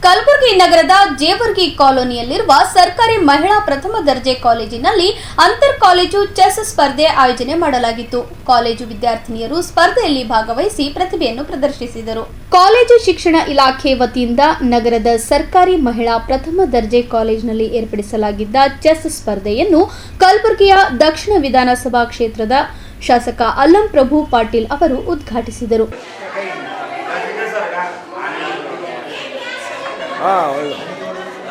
ಕಲಬುರಗಿ ನಗರದ ಜೇವರ್ಗಿ ಕಾಲೋನಿಯಲ್ಲಿರುವ ಸರ್ಕಾರಿ ಮಹಿಳಾ ಪ್ರಥಮ ದರ್ಜೆ ಕಾಲೇಜಿನಲ್ಲಿ ಅಂತರ್ ಕಾಲೇಜು ಚೆಸ್ ಸ್ಪರ್ಧೆ ಆಯೋಜನೆ ಮಾಡಲಾಗಿತ್ತು. ಕಾಲೇಜು ವಿದ್ಯಾರ್ಥಿನಿಯರು ಸ್ಪರ್ಧೆಯಲ್ಲಿ ಭಾಗವಹಿಸಿ ಪ್ರತಿಭೆಯನ್ನು ಪ್ರದರ್ಶಿಸಿದರು. ಕಾಲೇಜು ಶಿಕ್ಷಣ ಇಲಾಖೆ ವತಿಯಿಂದ ನಗರದ ಸರ್ಕಾರಿ ಮಹಿಳಾ ಪ್ರಥಮ ದರ್ಜೆ ಕಾಲೇಜಿನಲ್ಲಿ ಏರ್ಪಡಿಸಲಾಗಿದ್ದ ಚೆಸ್ ಸ್ಪರ್ಧೆಯನ್ನು ಕಲಬುರಗಿಯ ದಕ್ಷಿಣ ವಿಧಾನಸಭಾ ಕ್ಷೇತ್ರದ ಶಾಸಕ ಅಲ್ಲಂ ಪ್ರಭು ಪಾಟೀಲ್ ಅವರು ಉದ್ಘಾಟಿಸಿದರು.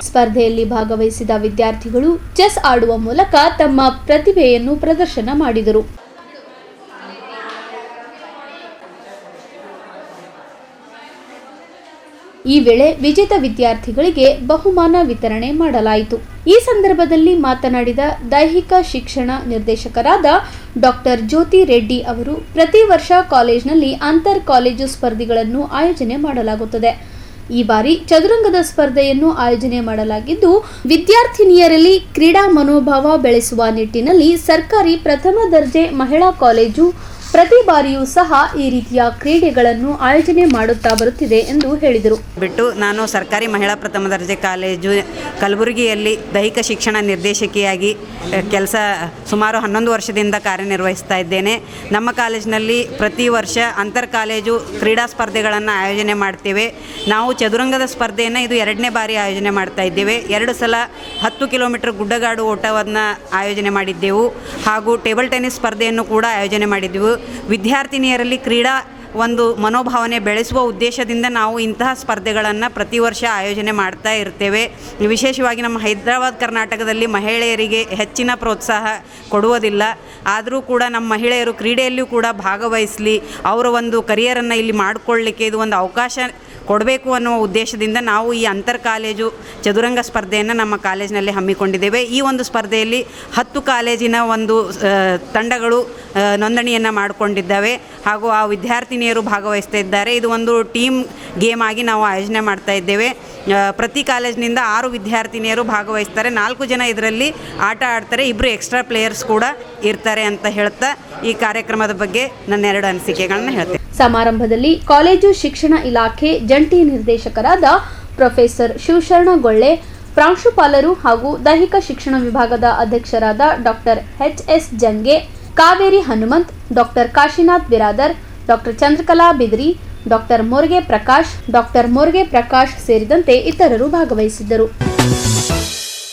ಸ್ಪರ್ಧೆಯಲ್ಲಿ ಭಾಗವಹಿಸಿದ ವಿದ್ಯಾರ್ಥಿಗಳು ಚೆಸ್ ಆಡುವ ಮೂಲಕ ತಮ್ಮ ಪ್ರತಿಭೆಯನ್ನು ಪ್ರದರ್ಶನ ಮಾಡಿದರು. ಈ ವೇಳೆ ವಿಜೇತ ವಿದ್ಯಾರ್ಥಿಗಳಿಗೆ ಬಹುಮಾನ ವಿತರಣೆ ಮಾಡಲಾಯಿತು. ಈ ಸಂದರ್ಭದಲ್ಲಿ ಮಾತನಾಡಿದ ದೈಹಿಕ ಶಿಕ್ಷಣ ನಿರ್ದೇಶಕರಾದ ಡಾಕ್ಟರ್ ಜ್ಯೋತಿ ರೆಡ್ಡಿ ಅವರು, ಪ್ರತಿ ವರ್ಷ ಕಾಲೇಜಿನಲ್ಲಿ ಅಂತರ್ ಕಾಲೇಜು ಸ್ಪರ್ಧೆಗಳನ್ನು ಆಯೋಜನೆ ಮಾಡಲಾಗುತ್ತದೆ. ಈ ಬಾರಿ ಚದುರಂಗದ ಸ್ಪರ್ಧೆಯನ್ನು ಆಯೋಜನೆ ಮಾಡಲಾಗಿದ್ದು, ವಿದ್ಯಾರ್ಥಿನಿಯರಲ್ಲಿ ಕ್ರೀಡಾ ಮನೋಭಾವ ಬೆಳೆಸುವ ನಿಟ್ಟಿನಲ್ಲಿ ಸರ್ಕಾರಿ ಪ್ರಥಮ ದರ್ಜೆ ಮಹಿಳಾ ಕಾಲೇಜು ಪ್ರತಿ ಬಾರಿಯೂ ಸಹ ಈ ರೀತಿಯ ಕ್ರೀಡೆಗಳನ್ನು ಆಯೋಜನೆ ಮಾಡುತ್ತಾ ಬರುತ್ತಿದೆ ಎಂದು ಹೇಳಿದರು. ನಾನು ಸರ್ಕಾರಿ ಮಹಿಳಾ ಪ್ರಥಮ ದರ್ಜೆ ಕಾಲೇಜು ಕಲಬುರಗಿಯಲ್ಲಿ ದೈಹಿಕ ಶಿಕ್ಷಣ ನಿರ್ದೇಶಕಿಯಾಗಿ ಕೆಲಸ ಸುಮಾರು 11 ವರ್ಷದಿಂದ ಕಾರ್ಯನಿರ್ವಹಿಸ್ತಾ ಇದ್ದೇನೆ. ನಮ್ಮ ಕಾಲೇಜಿನಲ್ಲಿ ಪ್ರತಿ ವರ್ಷ ಅಂತರ್ ಕಾಲೇಜು ಕ್ರೀಡಾ ಸ್ಪರ್ಧೆಗಳನ್ನು ಆಯೋಜನೆ ಮಾಡ್ತೇವೆ. ನಾವು ಚದುರಂಗದ ಸ್ಪರ್ಧೆಯನ್ನು ಇದು 2ನೇ ಬಾರಿ ಆಯೋಜನೆ ಮಾಡ್ತಾ ಇದ್ದೇವೆ. 2 ಸಲ 10 ಕಿಲೋಮೀಟರ್ ಗುಡ್ಡಗಾಡು ಓಟವನ್ನು ಆಯೋಜನೆ ಮಾಡಿದ್ದೆವು ಹಾಗೂ ಟೇಬಲ್ ಟೆನ್ನಿಸ್ ಸ್ಪರ್ಧೆಯನ್ನು ಕೂಡ ಆಯೋಜನೆ ಮಾಡಿದ್ದೆವು. ವಿದ್ಯಾರ್ಥಿನಿಯರಲ್ಲಿ ಕ್ರೀಡಾ ಒಂದು ಮನೋಭಾವನೆ ಬೆಳೆಸುವ ಉದ್ದೇಶದಿಂದ ನಾವು ಇಂತಹ ಸ್ಪರ್ಧೆಗಳನ್ನು ಪ್ರತಿ ವರ್ಷ ಆಯೋಜನೆ ಮಾಡ್ತಾ ಇರ್ತೇವೆ. ವಿಶೇಷವಾಗಿ ನಮ್ಮ ಹೈದರಾಬಾದ್ ಕರ್ನಾಟಕದಲ್ಲಿ ಮಹಿಳೆಯರಿಗೆ ಹೆಚ್ಚಿನ ಪ್ರೋತ್ಸಾಹ ಕೊಡುವುದಿಲ್ಲ. ಆದರೂ ಕೂಡ ನಮ್ಮ ಮಹಿಳೆಯರು ಕ್ರೀಡೆಯಲ್ಲಿಯೂ ಕೂಡ ಭಾಗವಹಿಸಲಿ, ಅವರ ಒಂದು ಕರಿಯರನ್ನು ಇಲ್ಲಿ ಮಾಡಿಕೊಳ್ಳಲಿಕ್ಕೆ ಇದು ಒಂದು ಅವಕಾಶ ಕೊಡಬೇಕು ಅನ್ನುವ ಉದ್ದೇಶದಿಂದ ನಾವು ಈ ಅಂತರ್ ಕಾಲೇಜು ಚದುರಂಗ ಸ್ಪರ್ಧೆಯನ್ನು ನಮ್ಮ ಕಾಲೇಜಿನಲ್ಲಿ ಹಮ್ಮಿಕೊಂಡಿದ್ದೇವೆ. ಈ ಒಂದು ಸ್ಪರ್ಧೆಯಲ್ಲಿ 10 ಕಾಲೇಜಿನ ಒಂದು ತಂಡಗಳು ನೋಂದಣಿಯನ್ನು ಮಾಡಿಕೊಂಡಿದ್ದಾವೆ ಹಾಗೂ ಆ ವಿದ್ಯಾರ್ಥಿನಿಯರು ಭಾಗವಹಿಸ್ತಾ ಇದ್ದಾರೆ. ಇದು ಒಂದು ಟೀಮ್ ಗೇಮ್ ಆಗಿ ನಾವು ಆಯೋಜನೆ ಮಾಡ್ತಾ ಇದ್ದೇವೆ. ಪ್ರತಿ ಕಾಲೇಜಿನಿಂದ 6 ವಿದ್ಯಾರ್ಥಿನಿಯರು ಭಾಗವಹಿಸ್ತಾರೆ. 4 ಜನ ಇದರಲ್ಲಿ ಆಟ ಆಡ್ತಾರೆ, 2 ಎಕ್ಸ್ಟ್ರಾ ಪ್ಲೇಯರ್ಸ್ ಕೂಡ ಇರ್ತಾರೆ ಅಂತ ಹೇಳ್ತಾ ಈ ಕಾರ್ಯಕ್ರಮದ ಬಗ್ಗೆ ನನ್ನ 2 ಅನಿಸಿಕೆಗಳನ್ನು ಹೇಳ್ತೇನೆ. ಸಮಾರಂಭದಲ್ಲಿ ಕಾಲೇಜು ಶಿಕ್ಷಣ ಇಲಾಖೆ ಜಂಟಿ ನಿರ್ದೇಶಕರಾದ ಪ್ರೊಫೆಸರ್ ಶಿವಶರಣ ಗೊಳ್ಳೆ, ಪ್ರಾಂಶುಪಾಲರು ಹಾಗೂ ದೈಹಿಕ ಶಿಕ್ಷಣ ವಿಭಾಗದ ಅಧ್ಯಕ್ಷರಾದ doctor H S. Jange, Kaveri Hanumanth, doctor Kashinath Biradar, doctor Chandrakala Bidri, doctor Morge Prakash ಸೇರಿದಂತೆ ಇತರರು ಭಾಗವಹಿಸಿದ್ದರು.